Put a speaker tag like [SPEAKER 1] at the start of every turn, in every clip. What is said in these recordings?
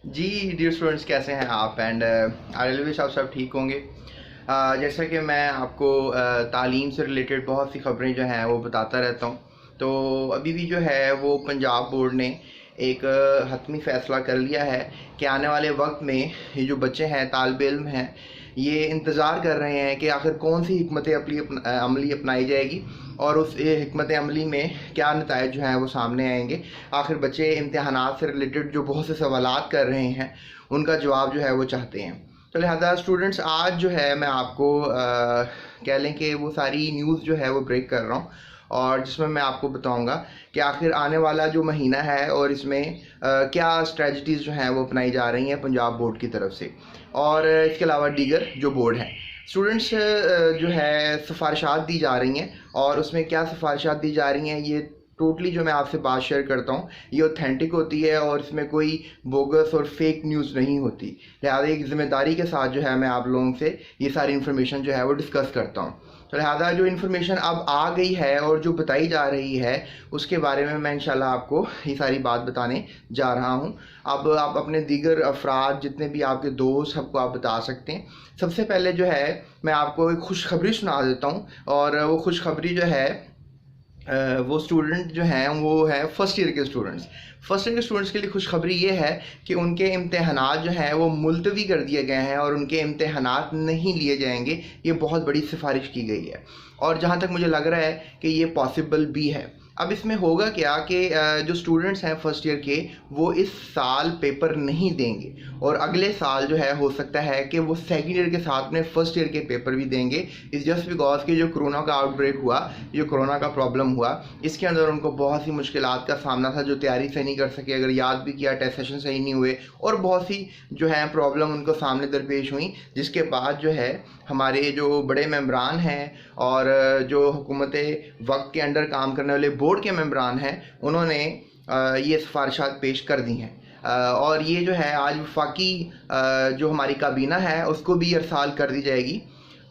[SPEAKER 1] जी dear students, कैसे हैं आप? एंड आई रियली विश आप सब ठीक होंगे। जैसा कि मैं आपको तालीम से रिलेटेड बहुत सी खबरें जो हैं वो बताता रहता हूँ। तो अभी भी जो है वो पंजाब बोर्ड ने एक हतमी फ़ैसला कर लिया है कि आने वाले वक्त में ये जो बच्चे हैं, तालिब इल्म हैं, ये इंतज़ार कर रहे हैं कि आखिर कौन सी हिकमत अमली अपनाई जाएगी और उस हिकमत अमली में क्या नताइज जो हैं वो सामने आएंगे। आखिर बच्चे इम्तहानात से रिलेटेड जो बहुत से सवालात कर रहे हैं उनका जवाब जो है वो चाहते हैं। तो लिहाजा स्टूडेंट्स, आज जो है मैं आपको कह लें कि वो सारी न्यूज़ जो है वो ब्रेक कर रहा हूँ, और जिसमें मैं आपको बताऊंगा कि आखिर आने वाला जो महीना है और इसमें क्या स्ट्रेटजीज़ जो हैं वो अपनाई जा रही हैं पंजाब बोर्ड की तरफ से, और इसके अलावा दीगर जो बोर्ड हैं। स्टूडेंट्स, जो है सिफारिशात दी जा रही हैं, और उसमें क्या सिफारिशात दी जा रही हैं ये टोटली जो मैं आपसे बात शेयर करता हूँ ये ऑथेंटिक होती है और इसमें कोई बोगस और फेक न्यूज़ नहीं होती। लिहाजा एक ज़िम्मेदारी के साथ जो है मैं आप लोगों से ये सारी इन्फॉर्मेशन जो है वो डिस्कस करता हूँ। तो लिहाजा जो इन्फॉर्मेशन अब आ गई है और जो बताई जा रही है उसके बारे में मैं इंशाल्लाह आपको ये सारी बात बताने जा रहा हूँ। अब आप अपने दीगर अफराद, जितने भी आपके दोस्त, सबको आप बता सकते हैं। सबसे पहले जो है मैं आपको एक खुशखबरी सुना देता हूँ, और वो खुशखबरी जो है वो स्टूडेंट जो हैं वो है फर्स्ट ईयर के स्टूडेंट्स। फर्स्ट ईयर के स्टूडेंट्स के लिए खुशखबरी ये है कि उनके इम्तहानात जो हैं वो मुलतवी कर दिए गए हैं और उनके इम्तहानात नहीं लिए जाएंगे। ये बहुत बड़ी सिफारिश की गई है, और जहाँ तक मुझे लग रहा है कि ये पॉसिबल भी है। अब इसमें होगा क्या कि जो स्टूडेंट्स हैं फर्स्ट ईयर के, वो इस साल पेपर नहीं देंगे, और अगले साल जो है हो सकता है कि वो सेकेंड ईयर के साथ में फर्स्ट ईयर के पेपर भी देंगे। इस जस्ट बिकॉज कि जो कोरोना का आउटब्रेक हुआ, जो कोरोना का प्रॉब्लम हुआ, इसके अंदर उनको बहुत सी मुश्किलात का सामना था, जो तैयारी से नहीं कर सके, अगर याद भी किया टेस्ट सेशन सही नहीं हुए, और बहुत सी जो है प्रॉब्लम उनको सामने दरपेश हुई। जिसके बाद जो है हमारे जो बड़े मेम्बरान हैं और जो हुकूमत वक्त के अंडर काम करने वाले बोर्ड के मेम्बरान हैं, उन्होंने ये सिफारिशात पेश कर दी हैं, और ये जो है आज वफाकी जो हमारी काबीना है उसको भी अरसाल कर दी जाएगी,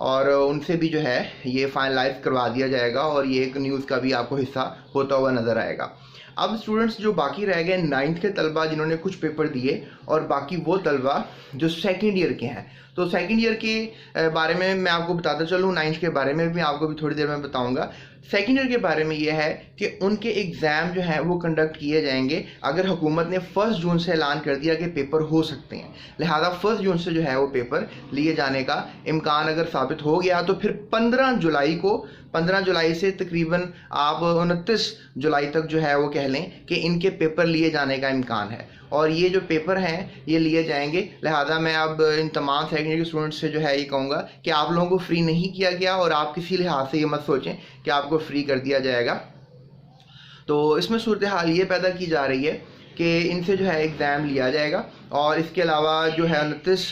[SPEAKER 1] और उनसे भी जो है ये फाइनलाइज करवा दिया जाएगा, और ये एक न्यूज़ का भी आपको हिस्सा होता हुआ नज़र आएगा। अब स्टूडेंट्स जो बाकी रह गए 9th के तलबा जिन्होंने कुछ पेपर दिए, और बाकी वो तलबा जो सेकेंड ईयर के हैं, तो सेकेंड ईयर के बारे में मैं आपको बताता चलूँ। 9th के बारे में भी आपको भी थोड़ी देर में बताऊंगा। सेकेंड ईयर के बारे में ये है कि उनके एग्ज़ाम जो हैं वो कंडक्ट किए जाएंगे अगर हुकूमत ने 1 जून से ऐलान कर दिया कि पेपर हो सकते हैं। लिहाजा 1 जून से जो है वो पेपर लिए जाने का इम्कान अगर साबित हो गया तो फिर 15 जुलाई से तकरीबन आप 29 जुलाई तक जो है वो कह लें कि इनके पेपर लिए जाने का इम्कान है, और ये जो पेपर हैं ये लिए जाएंगे। लिहाजा मैं अब इन तमाम सेकेंड ईयर के स्टूडेंट्स से जो है ये कहूँगा कि आप लोगों को फ्री नहीं किया गया, और आप किसी लिहाज से ये मत सोचें कि आपको फ्री कर दिया जाएगा। तो इसमें सूरत हाल ये पैदा की जा रही है कि इनसे जो है एग्ज़ाम लिया जाएगा, और इसके अलावा जो है 29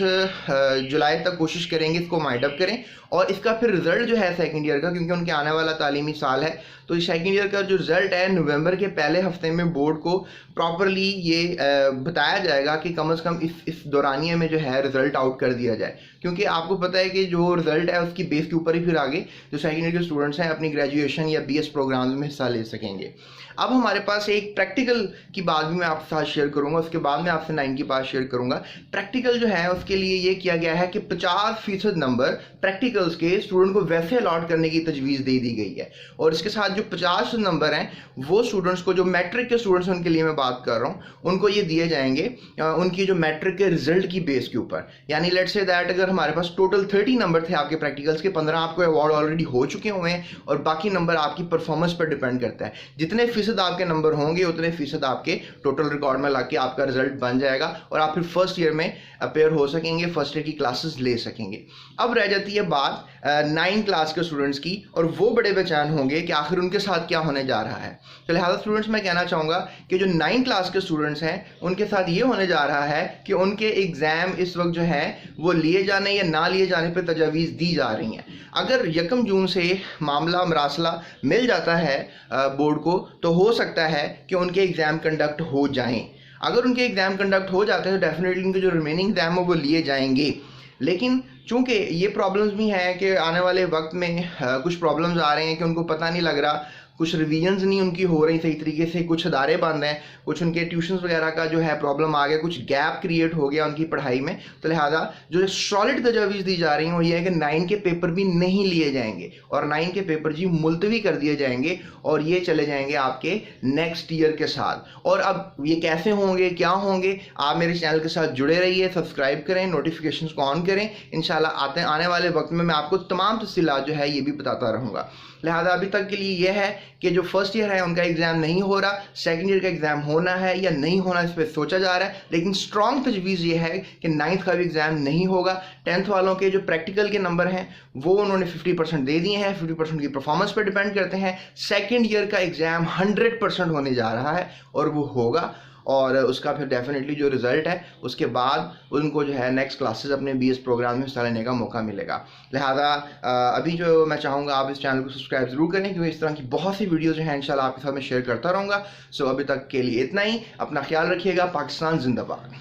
[SPEAKER 1] जुलाई तक कोशिश करेंगे इसको माइंड अप करें, और इसका फिर रिज़ल्ट जो है सेकेंड ईयर का, क्योंकि उनके आने वाला तालीमी साल है, तो इस सेकेंड ईयर का जो रिज़ल्ट है नवंबर के पहले हफ्ते में बोर्ड को प्रॉपरली ये बताया जाएगा कि कम से कम इस दौरानिए में जो है रिज़ल्ट आउट कर दिया जाए। क्योंकि आपको पता है कि जो रिज़ल्ट है उसकी बेस के ऊपर ही फिर आगे जो सेकेंड ईयर के स्टूडेंट्स हैं अपनी ग्रेजुएशन या BS प्रोग्राम्स में हिस्सा ले सकेंगे। अब हमारे पास एक प्रैक्टिकल की बात भी मैं आपके साथ शेयर करूंगा, उसके बाद मैं आपसे 9 की बात शेयर करूंगा। प्रैक्टिकल जो है उसके लिए ये किया गया है कि 50% नंबर प्रैक्टिकल्स के स्टूडेंट को वैसे अलॉट करने की तजवीज़ दे दी गई है, और इसके साथ जो 50 नंबर हैं वो स्टूडेंट्स को, जो मैट्रिक के स्टूडेंट्स हैं उनके लिए मैं बात कर रहा हूँ, उनको ये दिए जाएंगे उनकी जो मैट्रिक के रिजल्ट की बेस के ऊपर। यानी लेट्स से दैट अगर हमारे पास टोटल 30 नंबर थे आपके प्रैक्टिकल्स के, 15 आपको अवार्ड ऑलरेडी हो चुके हुए हैं, और बाकी नंबर आपकी परफॉर्मेंस पर डिपेंड करता है। जितने फीसद आपके नंबर होंगे उतने फीसद आपके टोटल रिकॉर्ड में लाके आपका रिजल्ट बन जाएगा, और आप फिर फर्स्ट ईयर में अपेयर हो सकेंगे, फर्स्ट ईयर की क्लासेस ले सकेंगे। अब रह जाती है बात 9 क्लास के स्टूडेंट्स की, और वो बड़े बेचैन होंगे कि आखिर उनके साथ क्या होने जा रहा है। तो लिहाजा स्टूडेंट्स, मैं कहना चाहूँगा कि जो 9 क्लास के स्टूडेंट्स हैं उनके साथ ये होने जा रहा है कि उनके एग्ज़ाम इस वक्त जो है वो लिए जाने या ना लिए जाने पर तजावीज़ दी जा रही हैं। अगर 1 जून से मामला मरासला मिल जाता है बोर्ड को, तो हो सकता है कि उनके एग्ज़ाम कंडक्ट हो जाएं। अगर उनके एग्ज़ाम कंडक्ट हो जाते हैं तो डेफिनेटली उनके जो रिमेनिंग एग्ज़ाम है वो लिए जाएंगे। लेकिन चूंकि ये प्रॉब्लम्स भी हैं कि आने वाले वक्त में कुछ प्रॉब्लम्स आ रहे हैं कि उनको पता नहीं लग रहा कुछ रिवीजन्स नहीं उनकी हो रही सही तरीके से, कुछ अदारे बंद हैं, कुछ उनके ट्यूशन्स वगैरह का जो है प्रॉब्लम आ गया, कुछ गैप क्रिएट हो गया उनकी पढ़ाई में। तो लिहाजा जो सॉलिड तजावीज़ दी जा रही हैं वो ये है कि 9 के पेपर भी नहीं लिए जाएंगे और 9 के पेपर जी मुलतवी कर दिए जाएंगे और ये चले जाएंगे आपके नेक्स्ट ईयर के साथ। और अब ये कैसे होंगे, क्या होंगे, आप मेरे चैनल के साथ जुड़े रहिए, सब्सक्राइब करें, नोटिफिकेशंस को ऑन करें। इंशाल्लाह आने वाले वक्त में मैं आपको तमाम तफसीलात जो है ये भी बताता रहूँगा। लिहाजा अभी तक के लिए यह है कि जो फर्स्ट ईयर है उनका एग्ज़ाम नहीं हो रहा, सेकंड ईयर का एग्ज़ाम होना है या नहीं होना इस पर सोचा जा रहा है, लेकिन स्ट्रॉन्ग तजवीज़ ये है कि 9th का भी एग्ज़ाम नहीं होगा। 10th वालों के जो प्रैक्टिकल के नंबर हैं वो उन्होंने 50% दे दिए हैं, 50% की परफॉर्मेंस पर डिपेंड करते हैं। सेकेंड ईयर का एग्ज़ाम 100% होने जा रहा है और वो होगा, और उसका फिर डेफिनेटली जो रिज़ल्ट है उसके बाद उनको जो है नेक्स्ट क्लासेस अपने BS प्रोग्राम में हिस्सा लेने का मौका मिलेगा। लिहाजा अभी जो मैं चाहूँगा आप इस चैनल को सब्सक्राइब ज़रूर करें, क्योंकि इस तरह की बहुत सी वीडियोज़ जो हैं इंशाल्लाह आपके साथ मैं शेयर करता रहूँगा। सो अभी तक के लिए इतना ही, अपना ख्याल रखिएगा। पाकिस्तान जिंदाबाद।